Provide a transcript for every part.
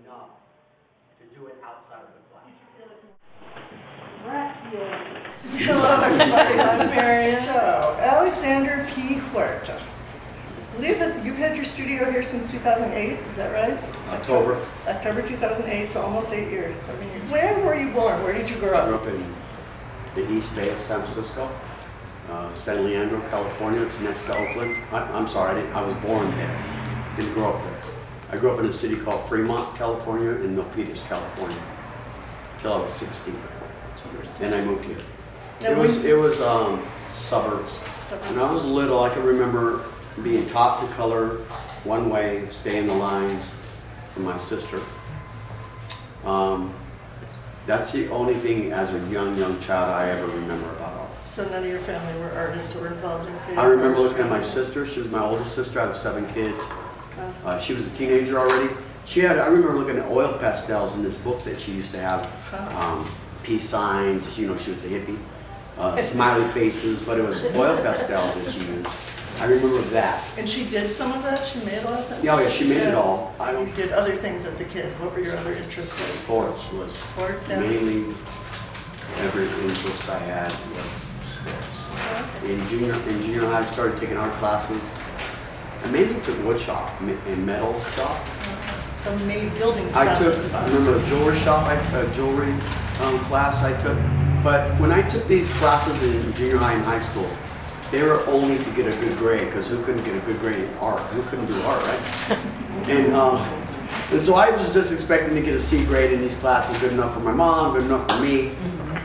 enough to do it outside of the class. Hello everybody, I'm Marian. So, Alexander P. Huerta. I believe you've had your studio here since 2008, is that right? October 2008, so almost 8 years, 7 years. Where were you born? Where did you grow I grew up? up in the East Bay of San Francisco, San Leandro, California. It's next to Oakland. I'm sorry, I was born there. Didn't grow up there. I grew up in a city called Fremont, California, and Milpitas, California, until I was 16. Then I moved here. It was suburbs. When I was little, I can remember being taught to color one way, stay in the lines from my sister. That's the only thing as a young child I ever remember about art. So none of your family were artists or were involved in creative I remember arts? looking at my sister. She was my oldest sister out of 7 kids. She was a teenager already. I remember looking at oil pastels in this book that she used to have. Peace signs, you know, she was a hippie. Smiley faces, but it was oil pastels that she used. I remember that. And she did some of that? She made oil pastels? Yeah, she made it all. You did other things as a kid. What were your other interests? Sports was sports, yeah. mainly every interest I had was sports. In junior high, I started taking art classes. I mainly took wood shop and metal shop. So made building stuff. I remember a jewelry shop, jewelry class I took. But when I took these classes in junior high and high school, they were only to get a good grade, because who couldn't get a good grade in art? Who couldn't do art, right? And so I was just expecting to get a C grade in these classes, good enough for my mom, good enough for me.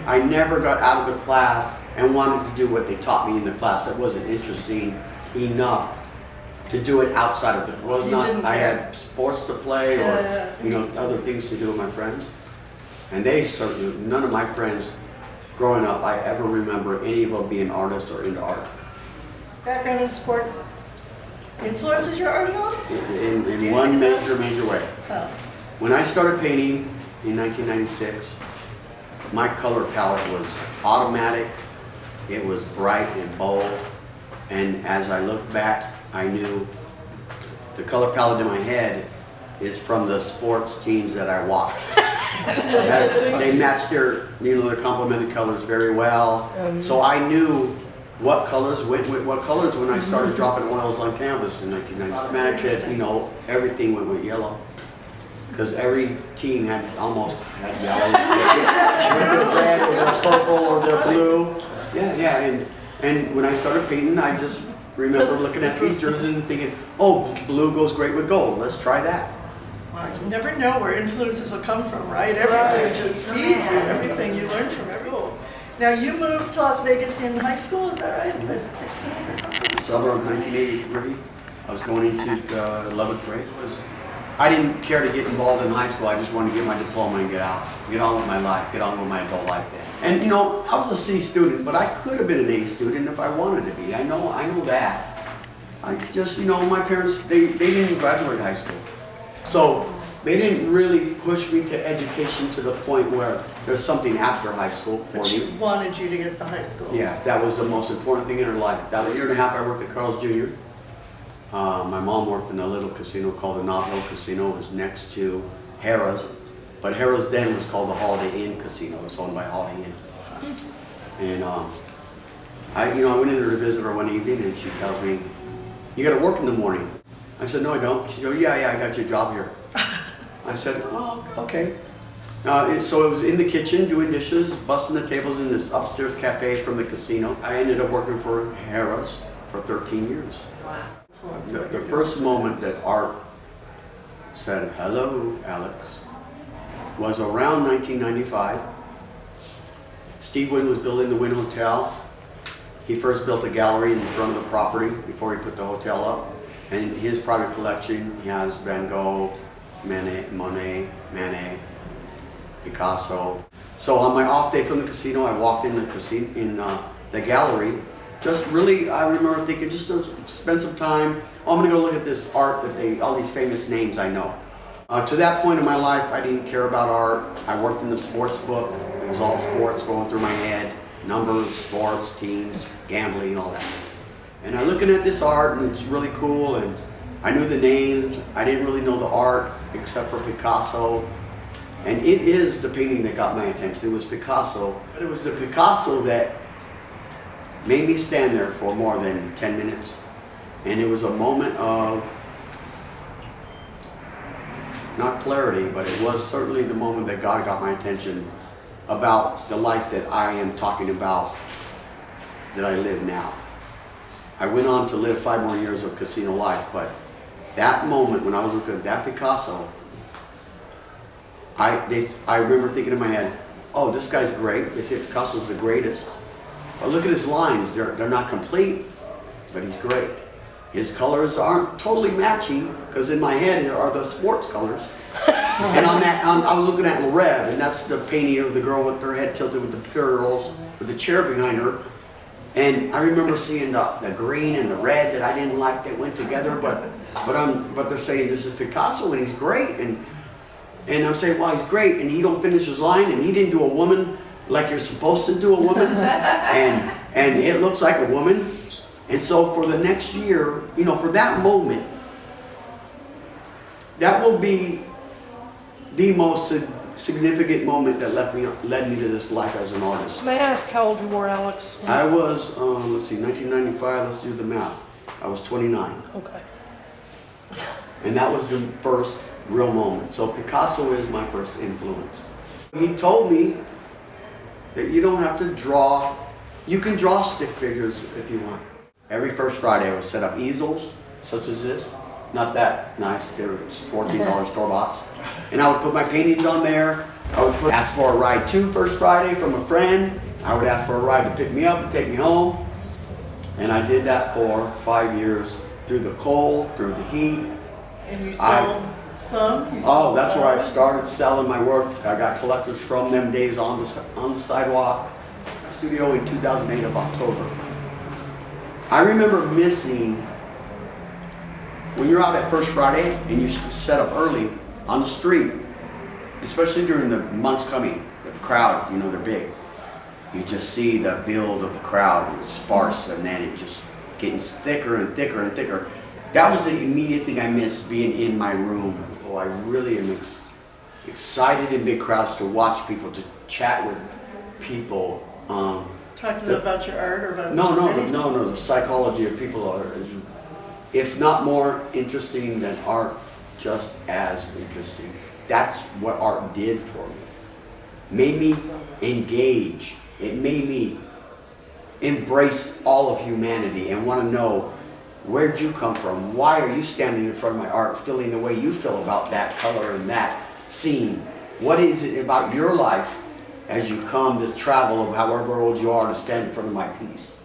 I never got out of the class and wanted to do what they taught me in the class. That wasn't interesting enough to do it outside of the class. I had sports to play or other things to do with my friends. And they certainly, none of my friends growing up, I ever remember any of them being artists or into art. Background in sports influences your art at all? In one major way. Oh. When I started painting in 1996, my color palette was automatic, it was bright and bold, and as I look back, I knew the color palette in my head is from the sports teams that I watched. They matched their complemented colors very well. So I knew what colors went with what colors when I started dropping oils on canvas in 1996. Everything went with yellow. Because every team almost had yellow. Either red or the purple or the blue. Yeah. And when I started painting, I just remember looking at these jerseys and thinking, oh, blue goes great with gold. Let's try that. Wow, you never know where influences will come from, right? Everything just feeds you, everything you learn from everyone. Now, you moved to Las Vegas in high school, is that right? 16 or something? Summer of 1983. I was going into 11th grade. I didn't care to get involved in high school. I just wanted to get my diploma and get out. Get on with my life. Get on with my adult life. And I was a C student, but I could have been an A student if I wanted to be. I know that. I just, my parents, they didn't graduate high school. So they didn't really push me to education to the point where there's something after high school for you. She wanted you to get to high school. Yes, that was the most important thing in her life. That a year and a half I worked at Carl's Jr. My mom worked in a little casino called the Knott Hill Casino. It was next to Harrah's. But Harrah's then was called the Holiday Inn Casino. It was owned by Holiday Inn. And I went in there to visit her one evening and she tells me, "You got to work in the morning." I said, "No, I don't." She goes, yeah, I got your job here. I said, "Oh, okay." So it was in the kitchen doing dishes, busting the tables in this upstairs cafe from the casino. I ended up working for Harrah's for 13 years. Wow. The first moment that art said, "Hello, Alex," was around 1995. Steve Wynn was building the Wynn Hotel. He first built a gallery in front of the property before he put the hotel up. And in his private collection, he has Van Gogh, Monet, Picasso. So on my off day from the casino, I walked in the gallery. Just really, I remember thinking, just to spend some time. Oh, I'm gonna go look at this art that all these famous names I know. To that point in my life, I didn't care about art. I worked in the sports book. It was all sports going through my head. Numbers, sports, teams, gambling, all that. And I'm looking at this art and it's really cool, and I knew the names. I didn't really know the art except for Picasso. And it is the painting that got my attention. It was Picasso. But it was the Picasso that made me stand there for more than 10 minutes. And it was a moment of, not clarity, but it was certainly the moment that God got my attention about the life that I am talking about, that I live now. I went on to live 5 more years of casino life, but that moment when I was looking at that Picasso, I remember thinking in my head, oh, this guy's great. They say Picasso's the greatest. But look at his lines. They're not complete, but he's great. His colors aren't totally matching, because in my head are the sports colors. And on that, I was looking at Rev, and that's the painting of the girl with her head tilted with the pearls, with the chair behind her. And I remember seeing the green and the red that I didn't like that went together, but they're saying this is Picasso and he's great, and I'm saying, well, he's great, and he don't finish his line, and he didn't do a woman like you're supposed to do a woman, and it looks like a woman. And so for the next year, you know, for that moment, that will be the most significant moment that led me to this life as an artist. May I ask how old you were, Alex? I was, let's see, 1995, let's do the math. I was 29. Okay. And that was the first real moment. So Picasso is my first influence. He told me that you don't have to draw, you can draw stick figures if you want. Every first Friday I would set up easels, such as this. Not that nice, they were $14 store-boughts. And I would put my paintings on there. I would ask for a ride too first Friday from a friend. I would ask for a ride to pick me up and take me home. And I did that for 5 years, through the cold, through the heat. And you sold some? Oh, that's where I started selling my work. I got collectors from them days on the sidewalk. Studio in 2008 of October. I remember missing, when you're out at First Friday and you set up early on the street, especially during the months coming, the crowd, you know, they're big. You just see the build of the crowd, it's sparse, and then it just getting thicker and thicker and thicker. That was the immediate thing I missed, being in my room. Oh, I really am excited in big crowds to watch people, to chat with people. Talk to them about your art or about anything? No, the psychology of people are, if not more interesting than art, just as interesting. That's what art did for me. Made me engage. It made me embrace all of humanity and want to know, where'd you come from? Why are you standing in front of my art feeling the way you feel about that color and that scene? What is it about your life as you come to travel of however old you are to stand in front of my piece?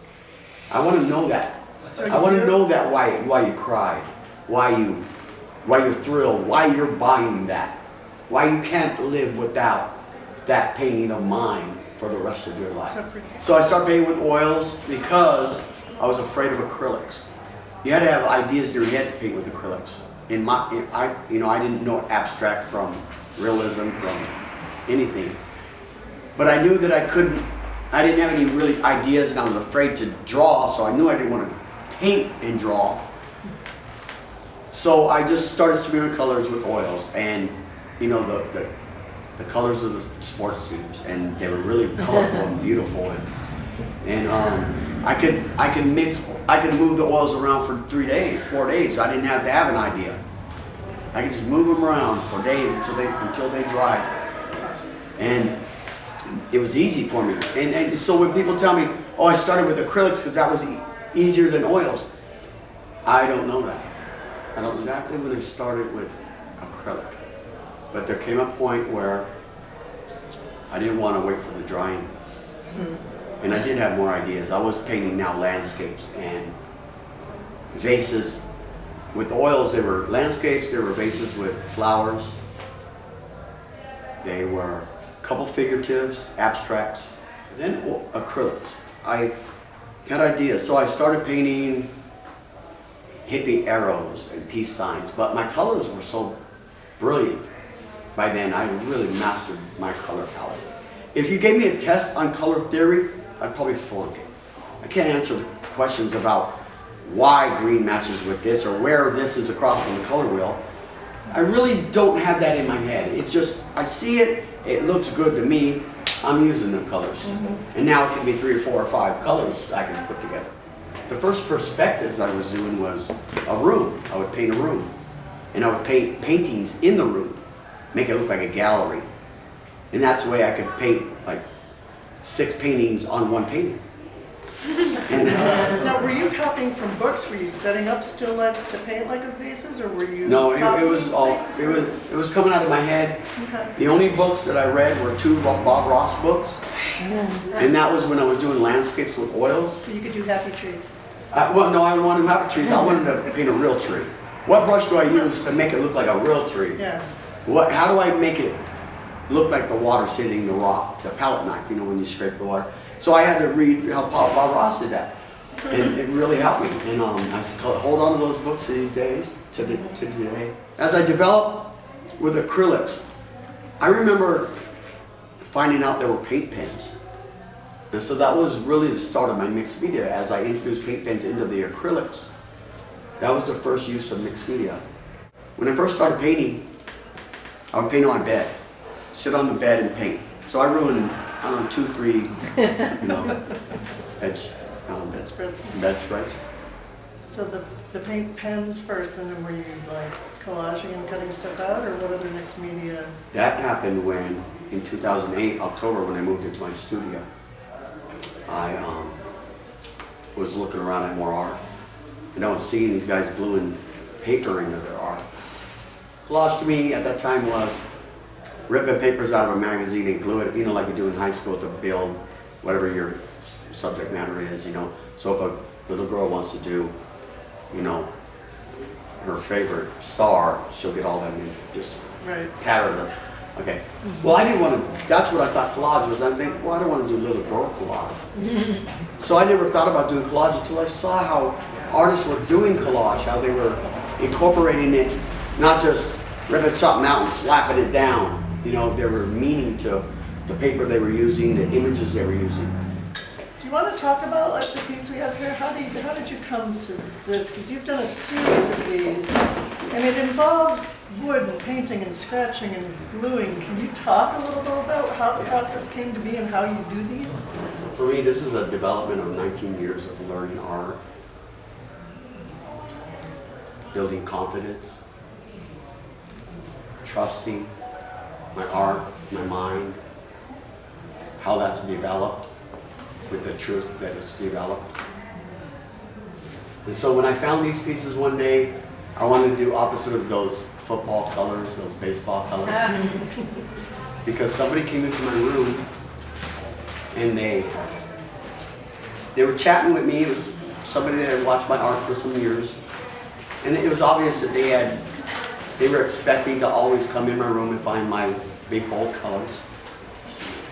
I want to know that. I want to know that why you cried, why you're thrilled, why you're buying that, why you can't live without that painting of mine for the rest of your life. So I started painting with oils because I was afraid of acrylics. You had to have ideas in your head to paint with acrylics. I didn't know abstract from realism, from anything. But I knew that I didn't have any really ideas, and I was afraid to draw, so I knew I didn't want to paint and draw. So I just started smearing colors with oils, and you know, the colors of the sports teams, and they were really colorful and beautiful, and I could move the oils around for 3 days, 4 days. I didn't have to have an idea. I could just move them around for days until they dried, and it was easy for me. And so when people tell me, oh, I started with acrylics because that was easier than oils, I don't know that. I know exactly when I started with acrylic. But there came a point where I didn't want to wait for the drying. And I did have more ideas. I was painting now landscapes and vases. With oils, there were landscapes, there were vases with flowers. They were a couple figuratives, abstracts, then acrylics. I had ideas, so I started painting hippie arrows and peace signs, but my colors were so brilliant. By then, I really mastered my color palette. If you gave me a test on color theory, I'd probably flunk it. I can't answer questions about why green matches with this or where this is across from the color wheel. I really don't have that in my head. It's just, I see it, it looks good to me, I'm using the colors. And now it can be 3 or 4 or 5 colors I can put together. The first perspectives I was doing was a room. I would paint a room. And I would paint paintings in the room, make it look like a gallery. And that's the way I could paint like 6 paintings on one painting. And, Now, were you copying from books? Were you setting up still lifes to paint like a vases, or were you? no, it was copying all, things, it was coming out of my head. Okay. The only books that I read were 2 Bob Ross books. And that was when I was doing landscapes with oils. So you could do happy trees. Well, no, I didn't want to have trees. I wanted to paint a real tree. What brush do I use to make it look like a real tree? Yeah. How do I make it look like the water's hitting the rock, the palette knife, you know, when you scrape the water? So I had to read how Bob Ross did that. And it really helped me. And I hold on to those books these days, to today. As I developed with acrylics, I remember finding out there were paint pens. And so that was really the start of my mixed media as I introduced paint pens into the acrylics. That was the first use of mixed media. When I first started painting, I would paint on my bed, sit on the bed and paint. So I ruined, I don't know, 2, 3, you know, bedspreads. So the paint pens first, and then were you like collaging and cutting stuff out, or what other mixed media? That happened when, in 2008, October, when I moved into my studio. I was looking around at more art, and I was seeing these guys gluing paper into their art. Collage to me at that time was ripping papers out of a magazine and glue it, you know, like you do in high school to build whatever your subject matter is, you know. So if a little girl wants to do, you know, her favorite star, she'll get all them and just tatter them. Okay. Well, I didn't want to, that's what I thought collage was. I think, well, I don't want to do little girl collage. So I never thought about doing collage until I saw how artists were doing collage, how they were incorporating it, not just ripping something out and slapping it down. You know, there were meaning to the paper they were using, the images they were using. Do you want to talk about like the piece we have here? How did you come to this? Because you've done a series of these, and it involves wood and painting and scratching and gluing. Can you talk a little bit about how the process came to be and how you do these? For me, this is a development of 19 years of learning art, building confidence, trusting my art, my mind, how that's developed with the truth that it's developed. And so when I found these pieces one day, I wanted to do opposite of those football colors, those baseball colors. Because somebody came into my room and they were chatting with me. It was somebody that had watched my art for some years. And it was obvious that they were expecting to always come in my room and find my big bold colors.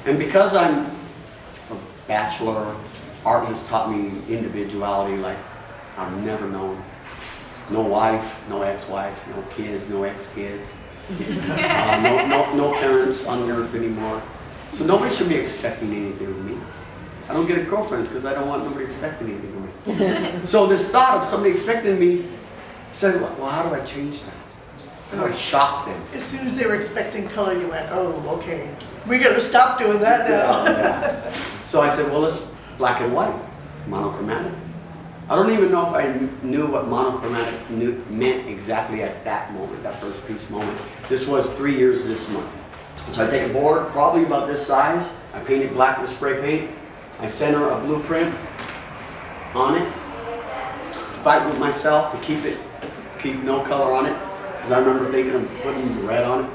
And because I'm a bachelor, art has taught me individuality like I've never known. No wife, no ex-wife, no kids, no ex-kids. No parents on the earth anymore. So nobody should be expecting anything from me. I don't get a girlfriend because I don't want nobody expecting anything from me. So this thought of somebody expecting me said, well, how do I change that? How do I shock them? As soon as they were expecting color, you went, oh, okay. We got to stop doing that now. Yeah. So I said, well, let's black and white, monochromatic. I don't even know if I knew what monochromatic meant exactly at that moment, that first piece moment. This was 3 years this month. So I take a board, probably about this size. I paint it black with spray paint. I center a blueprint on it. Fight with myself to keep no color on it. Because I remember thinking of putting red on it.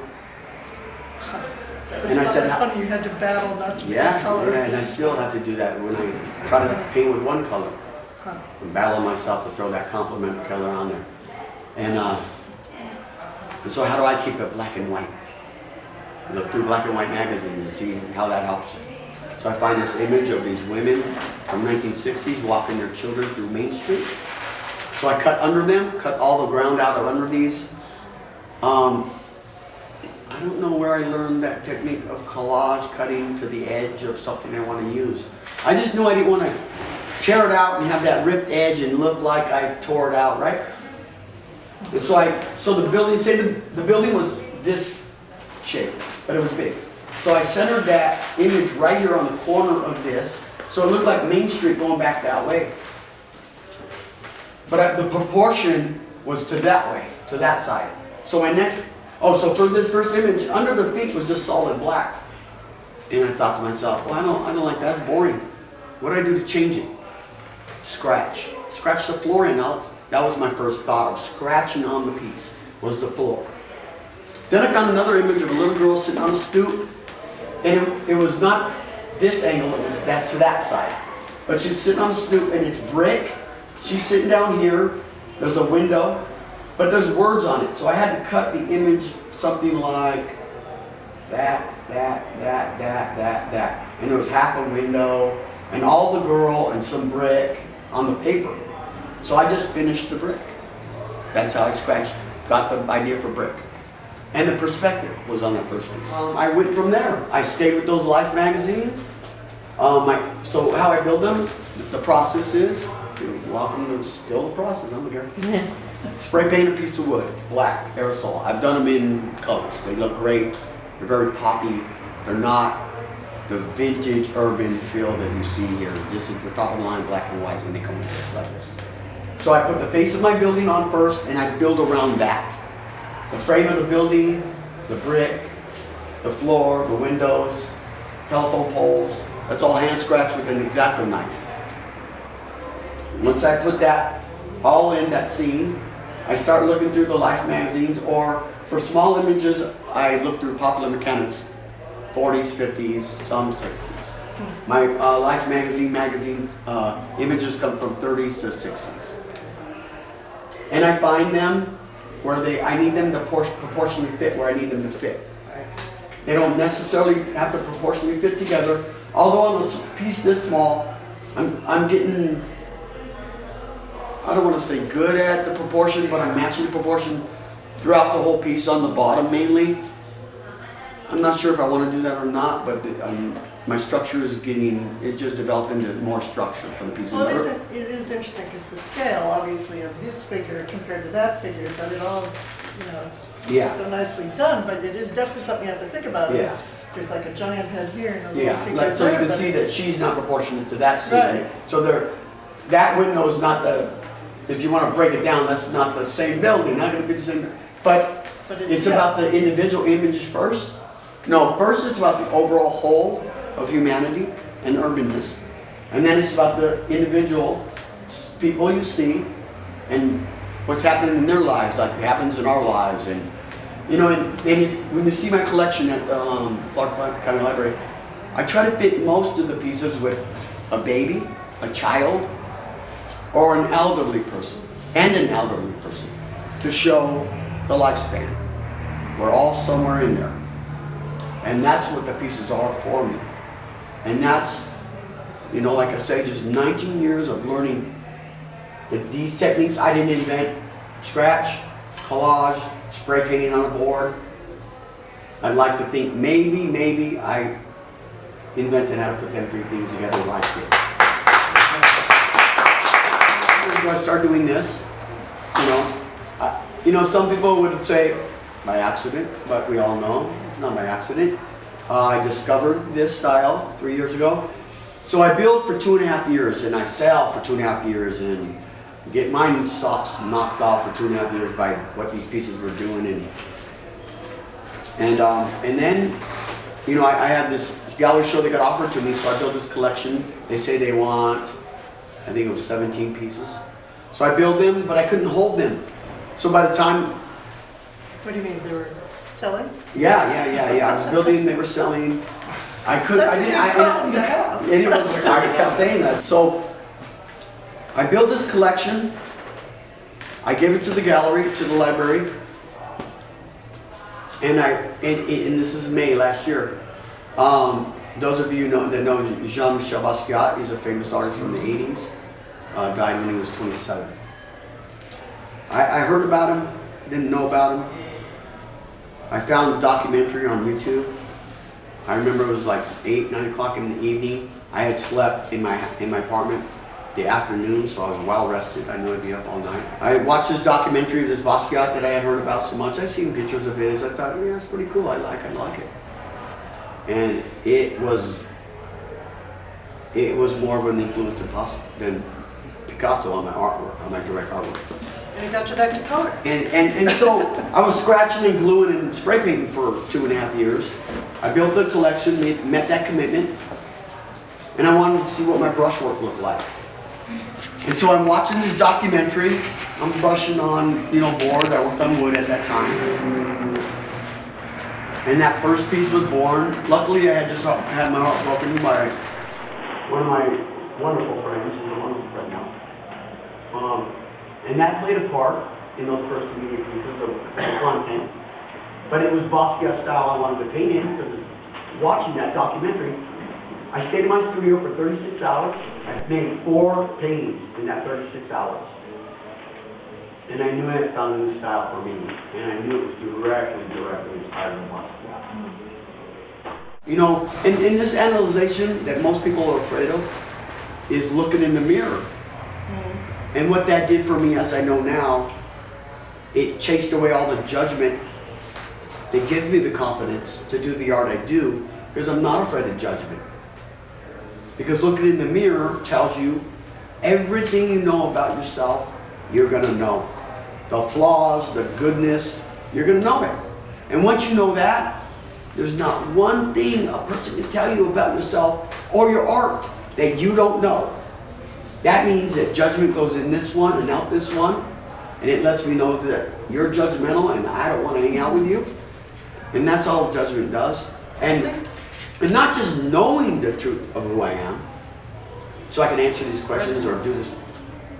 That was funny, you had to battle not to paint color. Yeah, and I still have to do that when I try to paint with one color. I'm battling myself to throw that complementary color on there. And so how do I keep it black and white? Look through black and white magazines and see how that helps. So I find this image of these women from 1960s walking their children through Main Street. So I cut under them, cut all the ground out of under these. I don't know where I learned that technique of collage, cutting to the edge of something I want to use. I just knew I didn't want to tear it out and have that ripped edge and look like I tore it out, right? And so the building, say the building was this shape, but it was big. So I centered that image right here on the corner of this, so it looked like Main Street going back that way. But the proportion was to that way, to that side. So so for this first image, under the feet was just solid black. And I thought to myself, well, I don't like that, that's boring. What do I do to change it? Scratch the floor in, Alex. That was my first thought of scratching on the piece, was the floor. Then I found another image of a little girl sitting on a stoop, and it was not this angle, it was to that side. But she's sitting on the stoop and it's brick. She's sitting down here, there's a window, but there's words on it. So I had to cut the image something like that. And there was half a window, and all the girl and some brick on the paper. So I just finished the brick. That's how I got the idea for brick. And the perspective was on that first piece. I went from there. I stayed with those Life magazines. So how I build them, the process is, you're welcome to still the process, I don't care. Spray paint a piece of wood, black, aerosol. I've done them in colors. They look great. They're very poppy. They're not the vintage urban feel that you see here. This is the top of the line, black and white, when they come in like this. So I put the face of my building on first, and I build around that. The frame of the building, the brick, the floor, the windows, telephone poles. That's all hand scratched with an X-Acto knife. Once I put that all in that scene, I start looking through the Life magazines, or for small images, I look through Popular Mechanics, 40s, 50s, some 60s. My Life magazine images come from 30s to 60s. And I find them where I need them to proportionally fit where I need them to fit. They don't necessarily have to proportionally fit together. Although on a piece this small, I'm getting, I don't want to say good at the proportion, but I'm matching the proportion throughout the whole piece on the bottom mainly. I'm not sure if I want to do that or not, but my structure is it just developed into more structure for the piece. Well, it is interesting because the scale, obviously, of this figure compared to that figure, but it all, it's so nicely done, but it is definitely something you have to think about. Yeah. There's like a giant head here and a little figure like, so there. you can see that she's not proportionate to that scene. Right. So that window is not if you want to break it down, that's not the same building, not going to be the same, but it's about the individual images first. No, first it's about the overall whole of humanity and urbanness. And then it's about the individual people you see and what's happening in their lives, like it happens in our lives. And when you see my collection at Clark County Library, I try to fit most of the pieces with a baby, a child, or an elderly person, to show the lifespan. We're all somewhere in there. And that's what the pieces are for me. And that's, like I say, just 19 years of learning that these techniques I didn't invent. Scratch, collage, spray painting on a board. I'd like to think maybe I invented how to put them three things together like this. I start doing this, some people would say by accident, but we all know it's not by accident. I discovered this style 3 years ago. So I build for 2.5 years and I sell for 2.5 years and get my socks knocked off for 2.5 years by what these pieces were doing. And then, I had this gallery show that got offered to me, so I built this collection. They say they want, I think it was 17 pieces. So I built them, but I couldn't hold them. So by the time... What do you mean, they were selling? Yeah. I was building, they were selling. I kept saying that. So I built this collection. I gave it to the gallery, to the library. And this is May last year. Those of you that know Jean-Michel Basquiat, he's a famous artist from the 80s. Died when he was 27. I heard about him, didn't know about him. I found the documentary on YouTube. I remember it was like 8, 9 o'clock in the evening. I had slept in my apartment, the afternoon, so I was well rested. I knew I'd be up all night. I watched this documentary of this Basquiat that I had heard about so much. I've seen pictures of his. I thought, yeah, it's pretty cool. I like it. And it was more of an influence than Picasso on my artwork, on my direct artwork. And it got you back to color. And so I was scratching and gluing and spray painting for 2.5 years. I built the collection, met that commitment, and I wanted to see what my brushwork looked like. And so I'm watching this documentary. I'm brushing on, board. I worked on wood at that time. And that first piece was born. Luckily, I had just had my heart broken by one of my wonderful friends, who's a wonderful friend now. And that played a part in those first immediate pieces of content. But it was Basquiat style I wanted to paint in, because watching that documentary, I stayed in my studio for 36 hours. I made 4 paintings in that 36 hours. And I knew I had found a new style for me. And I knew it was directly inspired by Basquiat. And this analyzation that most people are afraid of is looking in the mirror. And what that did for me, as I know now, it chased away all the judgment that gives me the confidence to do the art I do, because I'm not afraid of judgment. Because looking in the mirror tells you everything you know about yourself, you're going to know. The flaws, the goodness, you're going to know it. And once you know that, there's not one thing a person can tell you about yourself or your art that you don't know. That means that judgment goes in this one and out this one, and it lets me know that you're judgmental and I don't want to hang out with you. And that's all judgment does. And not just knowing the truth of who I am, so I can answer these questions or do this.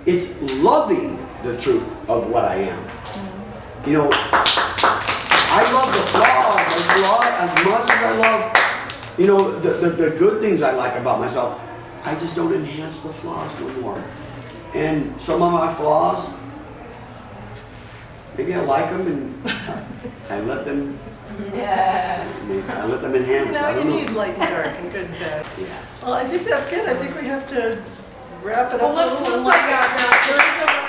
It's loving the truth of what I am. I love the flaws as much as I love, the good things I like about myself. I just don't enhance the flaws no more. And some of my flaws, maybe I like them and I let them. I let them enhance. You need light and dark and good and bad. Yeah. Well, I think that's good. I think we have to wrap it up. Well, let's, a little. let's,